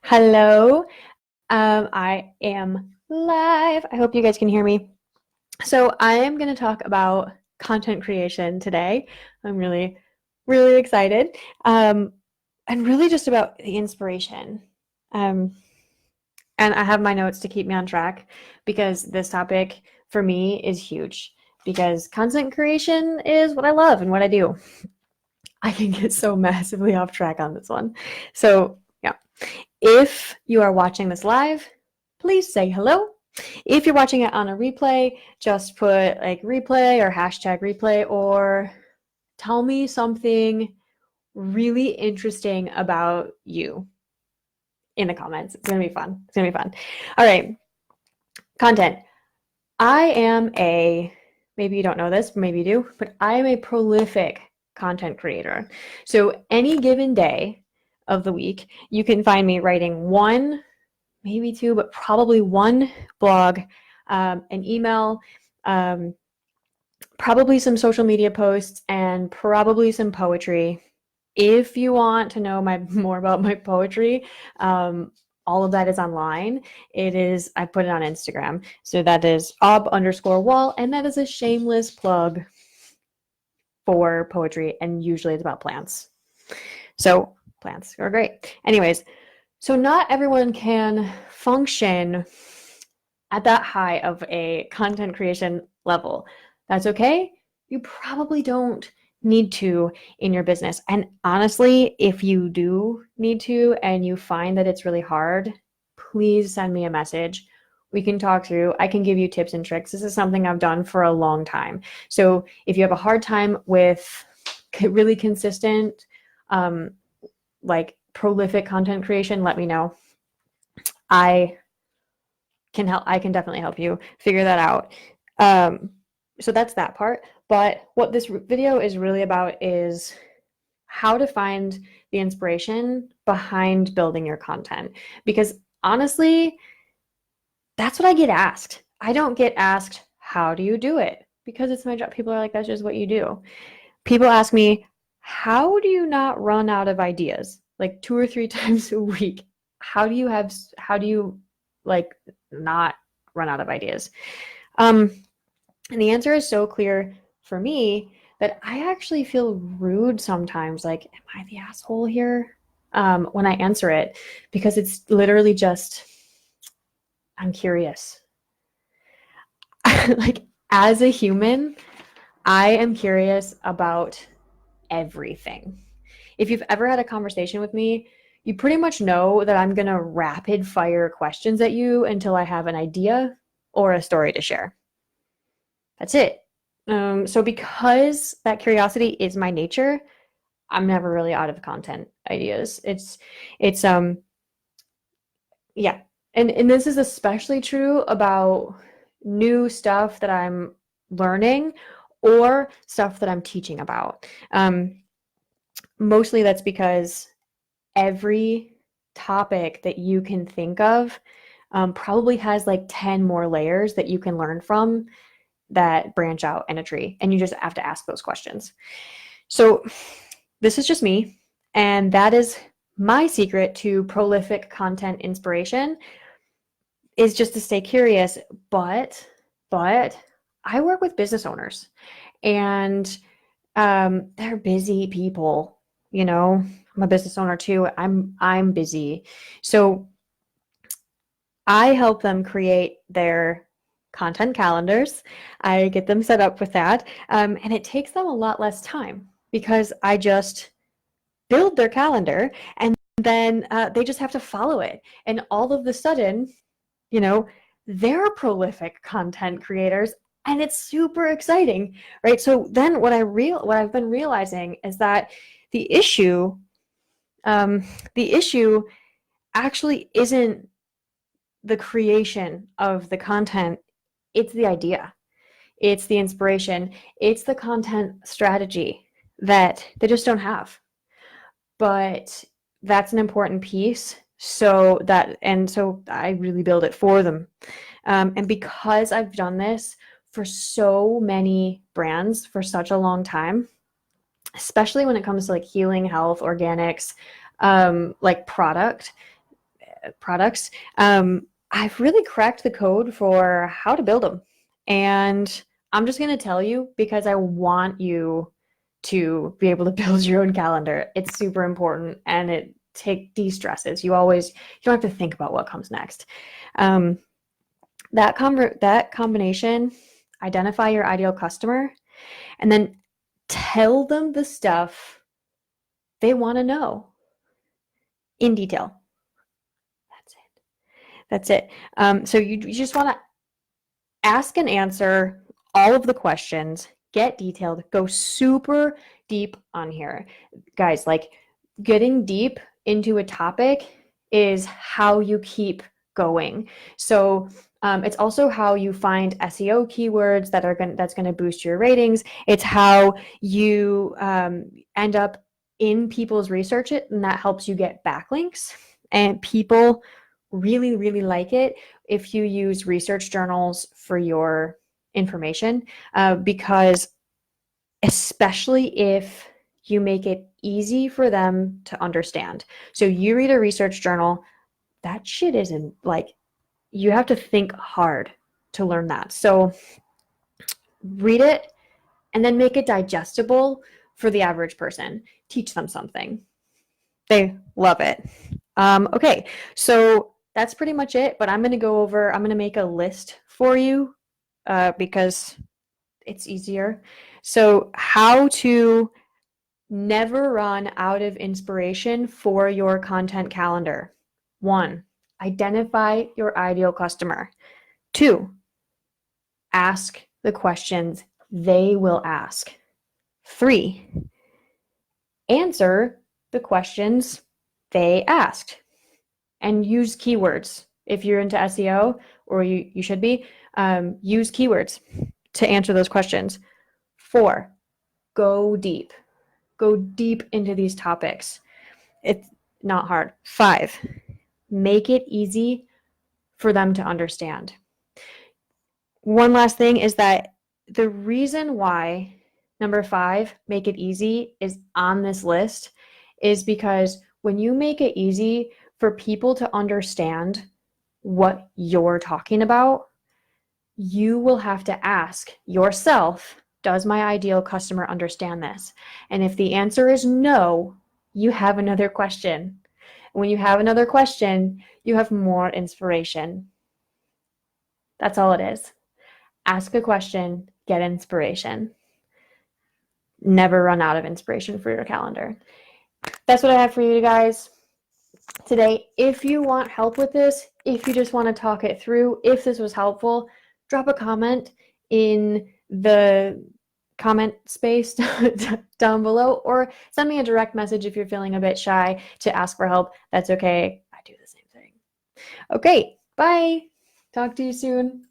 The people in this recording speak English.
Hello. I am live. I hope you guys can hear me. So I am going to talk about content creation today. I'm really, really excited. And really just about the inspiration. Um, and I have my notes to keep me on track because this topic for me is huge because content creation is what I love and what I do. I can get so massively off track on this one. So, yeah. If you are watching this live, please say hello. If you're watching it on a replay, just put like replay or hashtag replay or tell me something really interesting about you in the comments. It's going to be fun. It's going to be fun. All right. Content. I am maybe you don't know this, maybe you do, but I am a prolific content creator. So any given day of the week, you can find me writing one, maybe two, but probably one blog, an email, probably some social media posts, and probably some poetry. If you want to know more about my poetry, all of that is online. I put it on Instagram. So that is ob_wall, and that is a shameless plug for poetry, and usually it's about plants. So plants are great. Anyways, so not everyone can function at that high of a content creation level. That's okay. You probably don't need to in your business. And honestly, if you do need to and you find that it's really hard, please send me a message. We can talk through. I can give you tips and tricks. This is something I've done for a long time. So if you have a hard time with really consistent, like prolific content creation, let me know. I can definitely help you figure that out. So that's that part. But what this video is really about is how to find the inspiration behind building your content. Because honestly, that's what I get asked. I don't get asked, how do you do it? Because it's my job. People are like, that's just what you do. People ask me, how do you not run out of ideas? Like 2 or 3 times a week. How do you like not run out of ideas? And the answer is so clear for me that I actually feel rude sometimes. Like, am I the asshole here? When I answer it, because it's literally just, I'm curious. Like, as a human, I am curious about everything. If you've ever had a conversation with me, you pretty much know that I'm going to rapid fire questions at you until I have an idea or a story to share. That's it. So because that curiosity is my nature, I'm never really out of content ideas. It's yeah. And this is especially true about new stuff that I'm learning or stuff that I'm teaching about. Mostly that's because every topic that you can think of probably has like 10 more layers that you can learn from that branch out in a tree, and you just have to ask those questions. So this is just me, and that is my secret to prolific content inspiration, is just to stay curious. But I work with business owners, and they're busy people. You know, I'm a business owner too. I'm busy. So I help them create their content calendars. I get them set up with that. And it takes them a lot less time because I just build their calendar, and then they just have to follow it. And all of the sudden, you know, they're prolific content creators, and it's super exciting, right? So then what I've been realizing is that the issue, the issue actually isn't the creation of the content, it's the idea, it's the inspiration, it's the content strategy that they just don't have. But that's an important piece. So I really build it for them. And because I've done this for so many brands for such a long time, especially when it comes to like healing, health, organics, like product, products, I've really cracked the code for how to build them. And I'm just going to tell you because I want you to be able to build your own calendar. It's super important and it de-stresses. You don't have to think about what comes next. That combination, identify your ideal customer, and then tell them the stuff they want to know in detail. That's it. So you just want to ask and answer all of the questions, get detailed, go super deep on here. Guys, like getting deep into a topic is how you keep going. So it's also how you find SEO keywords that's going to boost your ratings. It's how you end up in people's research and that helps you get backlinks. And people really, really like it if you use research journals for your information, because especially if you make it easy for them to understand. So you read a research journal, that shit isn't like, you have to think hard to learn that. So read it and then make it digestible for the average person. Teach them something. They love it. Okay, so that's pretty much it, but I'm going to make a list for you because it's easier. So how to never run out of inspiration for your content calendar. 1, identify your ideal customer. 2, ask the questions they will ask. 3, answer the questions they asked. And use keywords. If you're into SEO, or you should be, use keywords to answer those questions. 4, go deep. Go deep into these topics. It's not hard. 5, make it easy for them to understand. One last thing is that the reason why number 5, make it easy, is on this list is because when you make it easy for people to understand what you're talking about, you will have to ask yourself, does my ideal customer understand this? And if the answer is no, you have another question. When you have another question, you have more inspiration. That's all it is. Ask a question, get inspiration. Never run out of inspiration for your calendar. That's what I have for you guys today. If you want help with this, if you just want to talk it through, if this was helpful, drop a comment in the comment space down below, or send me a direct message if you're feeling a bit shy to ask for help. That's okay. I do the same thing. Okay, bye. Talk to you soon.